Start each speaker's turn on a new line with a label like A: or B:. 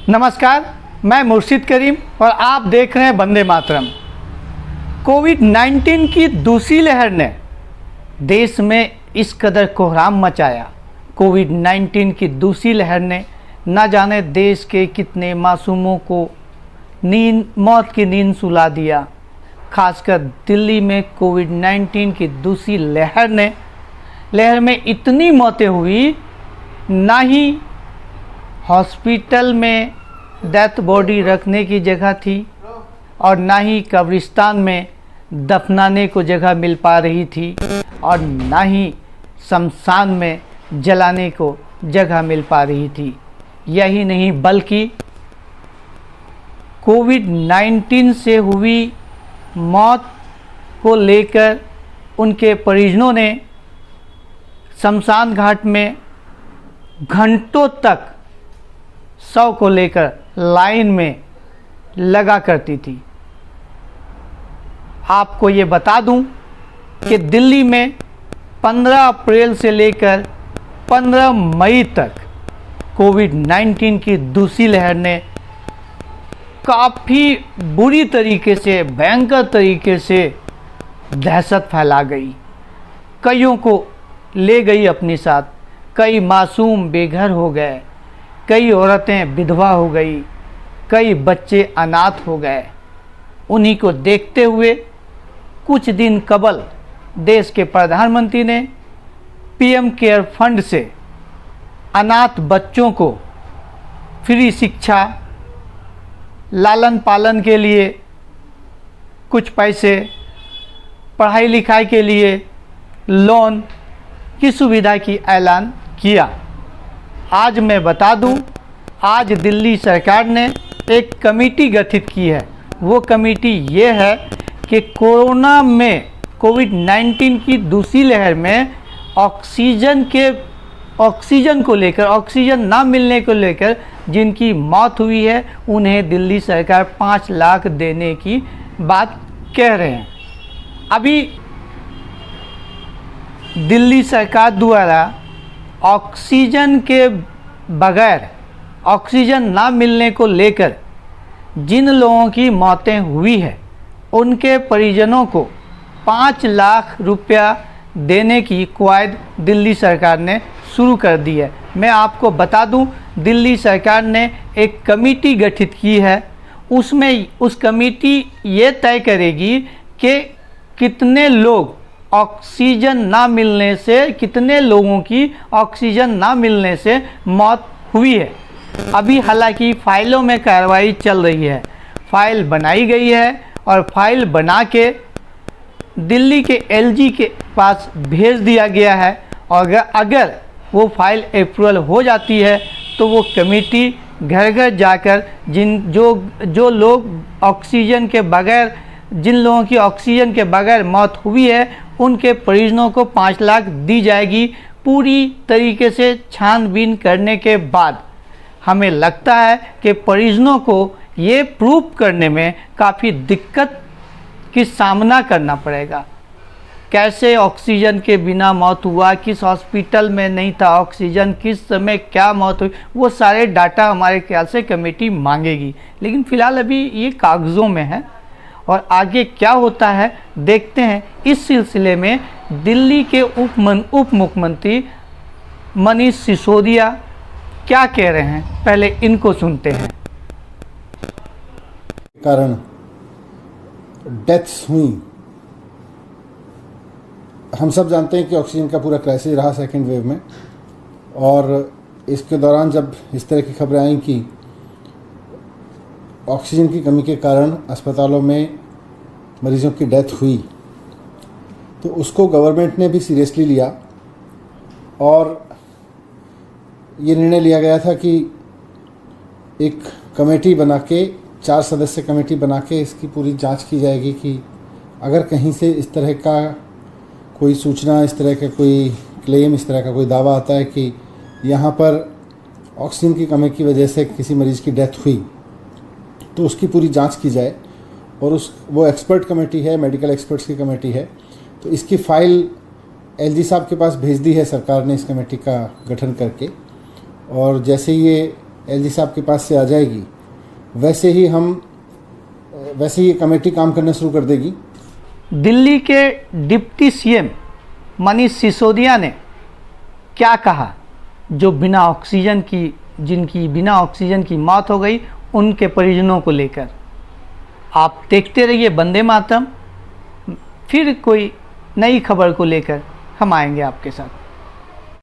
A: नमस्कार, मैं मुर्शिद करीम और आप देख रहे हैं वंदे मातरम। कोविड-19 की दूसरी लहर ने देश में इस कदर कोहराम मचाया। कोविड-19 की दूसरी लहर ने न जाने देश के कितने मासूमों को मौत की नींद सुला दिया। खासकर दिल्ली में कोविड-19 की दूसरी लहर में इतनी मौतें हुई, ना ही हॉस्पिटल में डेथ बॉडी रखने की जगह थी और ना ही कब्रिस्तान में दफनाने को जगह मिल पा रही थी और ना ही शमशान में जलाने को जगह मिल पा रही थी। यही नहीं बल्कि कोविड-19 से हुई मौत को लेकर उनके परिजनों ने शमशान घाट में घंटों तक शव को लेकर लाइन में लगा करती थी। आपको ये बता दूं कि दिल्ली में 15 अप्रैल से लेकर 15 मई तक कोविड-19 की दूसरी लहर ने काफ़ी बुरी तरीके से, भयंकर तरीके से दहशत फैला गई। कईयों को ले गई अपने साथ, कई मासूम बेघर हो गए, कई औरतें विधवा हो गई, कई बच्चे अनाथ हो गए। उन्हीं को देखते हुए कुछ दिन कबल देश के प्रधानमंत्री ने पीएम केयर फंड से अनाथ बच्चों को फ्री शिक्षा, लालन पालन के लिए कुछ पैसे, पढ़ाई लिखाई के लिए लोन की सुविधा की ऐलान किया। आज मैं बता दूं, आज दिल्ली सरकार ने एक कमेटी गठित की है। वो कमेटी ये है कि कोरोना में, कोविड-19 की दूसरी लहर में ऑक्सीजन को लेकर, ऑक्सीजन ना मिलने को लेकर जिनकी मौत हुई है, उन्हें दिल्ली सरकार 5 लाख देने की बात कह रहे हैं। अभी दिल्ली सरकार द्वारा ऑक्सीजन के बगैर, ऑक्सीजन ना मिलने को लेकर जिन लोगों की मौतें हुई है, उनके परिजनों को 5 लाख रुपया देने की कवायद दिल्ली सरकार ने शुरू कर दी है। मैं आपको बता दूं, दिल्ली सरकार ने एक कमेटी गठित की है। उसमें उस कमेटी ये तय करेगी कि कितने लोग ऑक्सीजन ना मिलने से, कितने लोगों की ऑक्सीजन ना मिलने से मौत हुई है। अभी हालांकि फाइलों में कार्रवाई चल रही है, फाइल बनाई गई है और फाइल बना के दिल्ली के एलजी के पास भेज दिया गया है। और अगर वो फाइल अप्रूवल हो जाती है तो वो कमेटी घर घर जाकर जो लोग ऑक्सीजन के बगैर, जिन लोगों की ऑक्सीजन के बगैर मौत हुई है, उनके परिजनों को 5 लाख दी जाएगी। पूरी तरीके से छानबीन करने के बाद हमें लगता है कि परिजनों को ये प्रूव करने में काफ़ी दिक्कत की सामना करना पड़ेगा। कैसे ऑक्सीजन के बिना मौत हुआ, किस हॉस्पिटल में नहीं था ऑक्सीजन, किस समय क्या मौत हुई, वो सारे डाटा हमारे ख्याल से कमेटी मांगेगी। लेकिन फ़िलहाल अभी ये कागज़ों में है और आगे क्या होता है देखते हैं। इस सिलसिले में दिल्ली के उप मुख्यमंत्री मनीष सिसोदिया क्या कह रहे हैं, पहले इनको सुनते हैं।
B: कारण डेथ्स हुई, हम सब जानते हैं कि ऑक्सीजन का पूरा क्राइसिस रहा सेकेंड वेव में, और इसके दौरान जब इस तरह की खबरें आई कि ऑक्सीजन की कमी के कारण अस्पतालों में मरीजों की डेथ हुई, तो उसको गवर्नमेंट ने भी सीरियसली लिया और ये निर्णय लिया गया था कि एक कमेटी बना के, 4 सदस्य कमेटी बना के इसकी पूरी जांच की जाएगी कि अगर कहीं से इस तरह का कोई सूचना, इस तरह का कोई क्लेम, इस तरह का कोई दावा आता है कि यहाँ पर ऑक्सीजन की कमी की वजह से किसी मरीज़ की डेथ हुई, तो उसकी पूरी जांच की जाए। और वो एक्सपर्ट कमेटी है, मेडिकल एक्सपर्ट्स की कमेटी है, तो इसकी फ़ाइल एलजी साहब के पास भेज दी है सरकार ने इस कमेटी का गठन करके। और जैसे ये एलजी साहब के पास से आ जाएगी, वैसे ही ये कमेटी काम करना शुरू कर देगी।
A: दिल्ली के डिप्टी सीएम मनीष सिसोदिया ने क्या कहा, जो जिनकी बिना ऑक्सीजन की मौत हो गई, उनके परिजनों को लेकर? आप देखते रहिए वंदे मातरम। फिर कोई नई खबर को लेकर हम आएंगे आपके साथ।